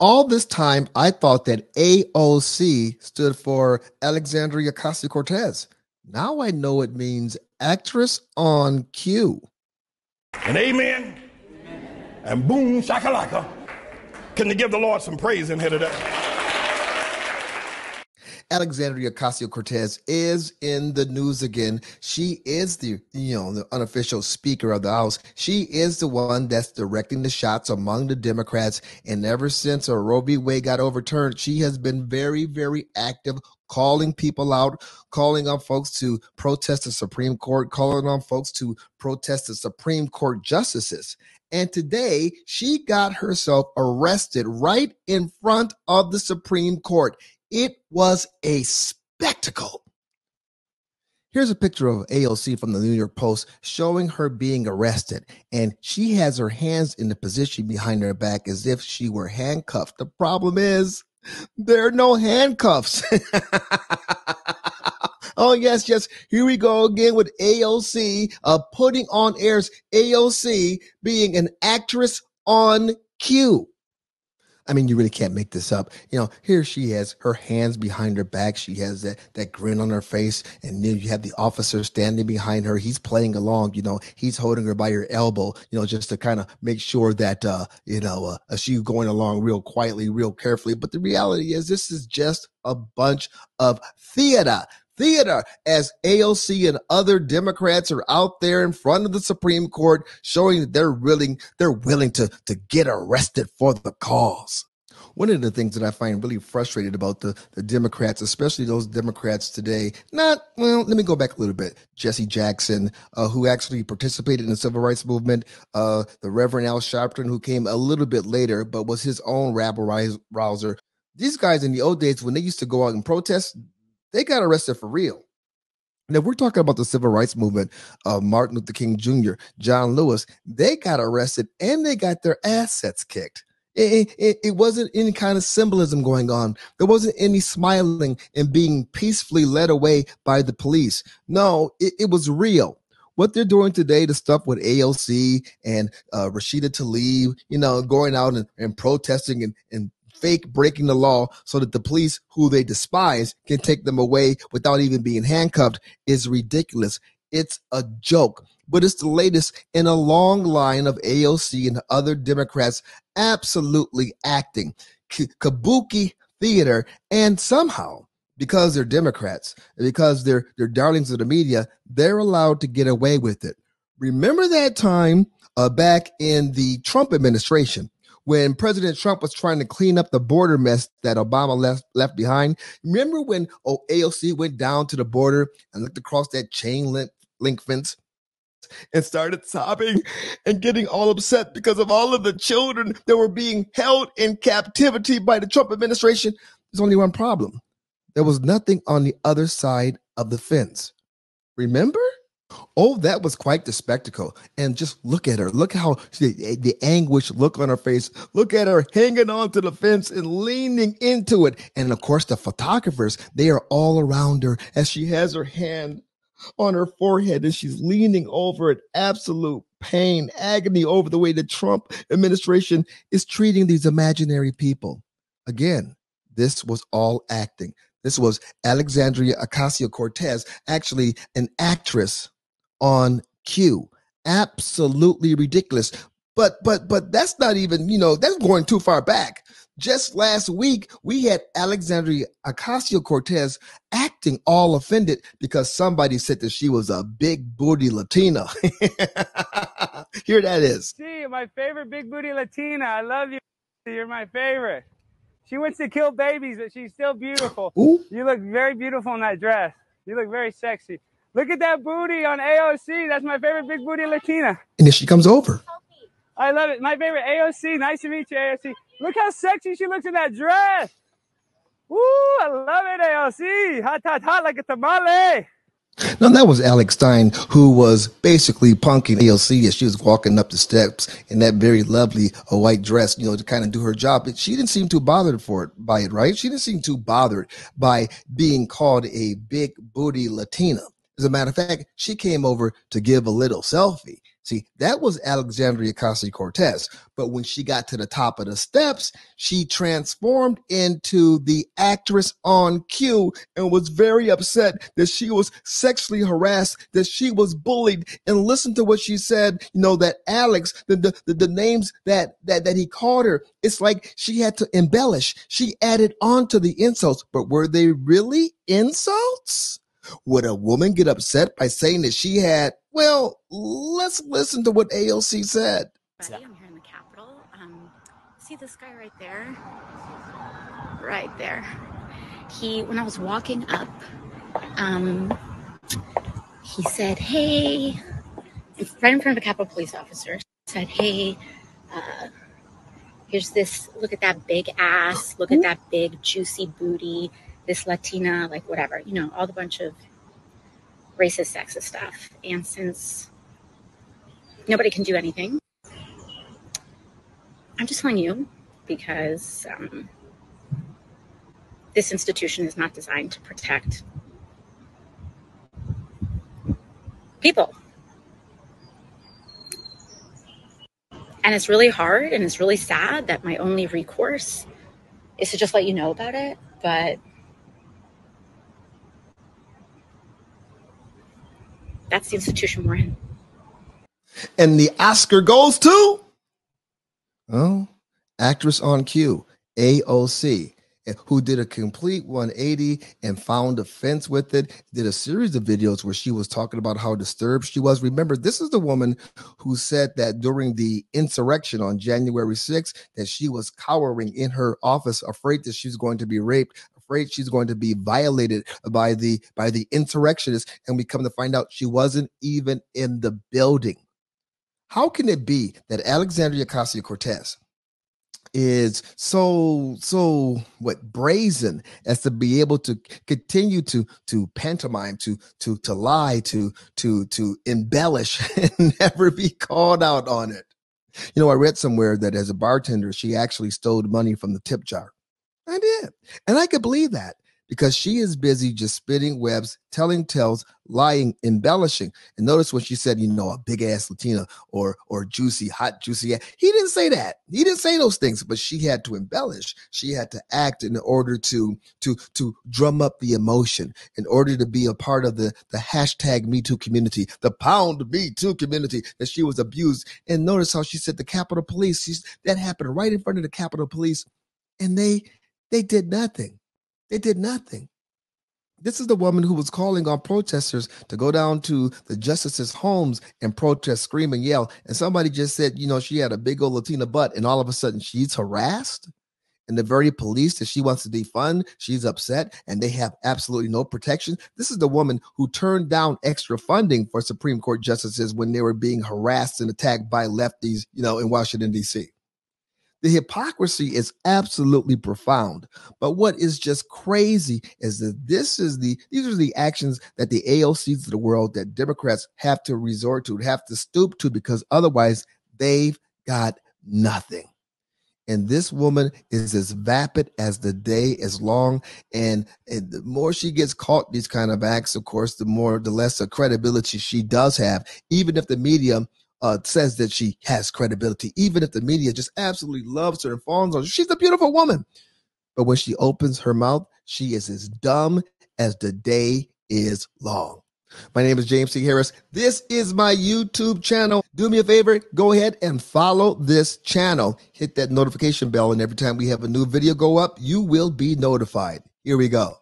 All this time, I thought that AOC stood for Alexandria Ocasio-Cortez. Now I know it means actress on cue. And amen. And boom, shakalaka. Can you give the Lord some praise in here today? Alexandria Ocasio-Cortez is in the news again. She is the unofficial Speaker of the House. She is the one that's directing the shots among the Democrats. And ever since Roe v. Wade got overturned, she has been very, very active, calling people out, calling on folks to protest the Supreme Court, calling on folks to protest the Supreme Court justices. And today, she got herself arrested right in front of the Supreme Court. It was a spectacle. Here's a picture of AOC from the New York Post showing her being arrested, and she has her hands in the position behind her back as if she were handcuffed. The problem is there are no handcuffs. Oh, yes. Here we go again with AOC, putting on airs AOC being an actress on cue. I mean, you really can't make this up. Here she has her hands behind her back. She has that grin on her face. And then you have the officer standing behind her. He's playing along, he's holding her by her elbow, just to kind of make sure that, she's going along real quietly, real carefully. But the reality is this is just a bunch of theater, as AOC and other Democrats are out there in front of the Supreme Court showing that they're willing to get arrested for the cause. One of the things that I find really frustrated about the Democrats, especially those Democrats today, let me go back a little bit. Jesse Jackson, who actually participated in the civil rights movement, the Reverend Al Sharpton, who came a little bit later, but was his own rabble-rouser. These guys in the old days, when they used to go out and protest, they got arrested for real. Now, we're talking about the civil rights movement of Martin Luther King Jr., John Lewis. They got arrested and they got their assets kicked. It wasn't any kind of symbolism going on. There wasn't any smiling and being peacefully led away by the police. No, it was real. What they're doing today, the stuff with AOC and Rashida Tlaib, going out and protesting and fake breaking the law so that the police, who they despise, can take them away without even being handcuffed, is ridiculous. It's a joke, but it's the latest in a long line of AOC and other Democrats absolutely acting kabuki theater, and somehow, because they're Democrats, because they're darlings of the media, they're allowed to get away with it. Remember that time back in the Trump administration, when President Trump was trying to clean up the border mess that Obama left behind? Remember when AOC went down to the border and looked across that chain link fence and started sobbing and getting all upset because of all of the children that were being held in captivity by the Trump administration? There's only one problem. There was nothing on the other side of the fence. Remember? Oh, that was quite the spectacle. And just look at her. Look how the anguish look on her face. Look at her hanging onto the fence and leaning into it. And of course, the photographers, they are all around her as she has her hand on her forehead and she's leaning over it. Absolute pain, agony over the way the Trump administration is treating these imaginary people. Again, this was all acting. This was Alexandria Ocasio-Cortez, actually an actress on cue. Absolutely ridiculous. But that's not even, that's going too far back. Just last week, we had Alexandria Ocasio-Cortez acting all offended because somebody said that she was a big booty Latina. Here that is. Gee, my favorite big booty Latina. I love you. You're my favorite. She wants to kill babies, but she's still beautiful. Ooh. You look very beautiful in that dress. You look very sexy. Look at that booty on AOC. That's my favorite big booty Latina. And then she comes over. I love it. My favorite AOC. Nice to meet you, AOC. Look how sexy she looks in that dress. Woo, I love it, AOC. Hot, hot, hot like a tamale. Now, that was Alex Stein, who was basically punking AOC as she was walking up the steps in that very lovely white dress, to kind of do her job. But she didn't seem too bothered by it, right? She didn't seem too bothered by being called a big booty Latina. As a matter of fact, she came over to give a little selfie. See, that was Alexandria Ocasio-Cortez. But when she got to the top of the steps, she transformed into the actress on cue and was very upset that she was sexually harassed, that she was bullied. And listen to what she said, that Alex, the names that he called her, it's like she had to embellish. She added on to the insults, but were they really insults? Would a woman get upset by saying that she had, well, let's listen to what AOC said. I'm here in the Capitol. See this guy right there? Right there. When I was walking up, he said, hey, right in front of a Capitol police officer, said, hey, here's this, look at that big ass, look at that big juicy booty, this Latina, like whatever, all the bunch of racist, sexist stuff. And since nobody can do anything, I'm just telling you because this institution is not designed to protect people. And it's really hard and it's really sad that my only recourse is to just let you know about it. But that's the institution we're in. And the Oscar goes to, actress on cue, AOC, who did a complete 180 and found offense with it, did a series of videos where she was talking about how disturbed she was. Remember, this is the woman who said that during the insurrection on January 6th, that she was cowering in her office, afraid that she's going to be raped, afraid she's going to be violated by the insurrectionists. And we come to find out she wasn't even in the building. How can it be that Alexandria Ocasio-Cortez is so brazen as to be able to continue to pantomime, to lie, to embellish and never be called out on it? I read somewhere that as a bartender, she actually stole money from the tip jar. I did. And I could believe that because she is busy just spinning webs, telling tales, lying, embellishing. And notice when she said, a big ass Latina or juicy, hot, juicy. He didn't say that. He didn't say those things, but she had to embellish. She had to act in order to drum up the emotion, in order to be a part of the hashtag Me Too community, the pound Me Too community, that she was abused. And notice how she said the Capitol Police, that happened right in front of the Capitol Police. And they did nothing. They did nothing. This is the woman who was calling on protesters to go down to the justices' homes and protest, scream, and yell. And somebody just said, she had a big old Latina butt, and all of a sudden she's harassed. And the very police that she wants to defund, she's upset, and they have absolutely no protection. This is the woman who turned down extra funding for Supreme Court justices when they were being harassed and attacked by lefties, in Washington, D.C. The hypocrisy is absolutely profound. But what is just crazy is that these are the actions that the AOCs of the world, that Democrats have to resort to, have to stoop to, because otherwise they've got nothing. And this woman is as vapid as the day is long. And the more she gets caught these kind of acts, of course, the less credibility she does have, even if the media says that she has credibility, even if the media just absolutely loves her and fawns on her. She's a beautiful woman. But when she opens her mouth, she is as dumb as the day is long. My name is James C. Harris. This is my YouTube channel. Do me a favor, go ahead and follow this channel. Hit that notification bell, and every time we have a new video go up, you will be notified. Here we go.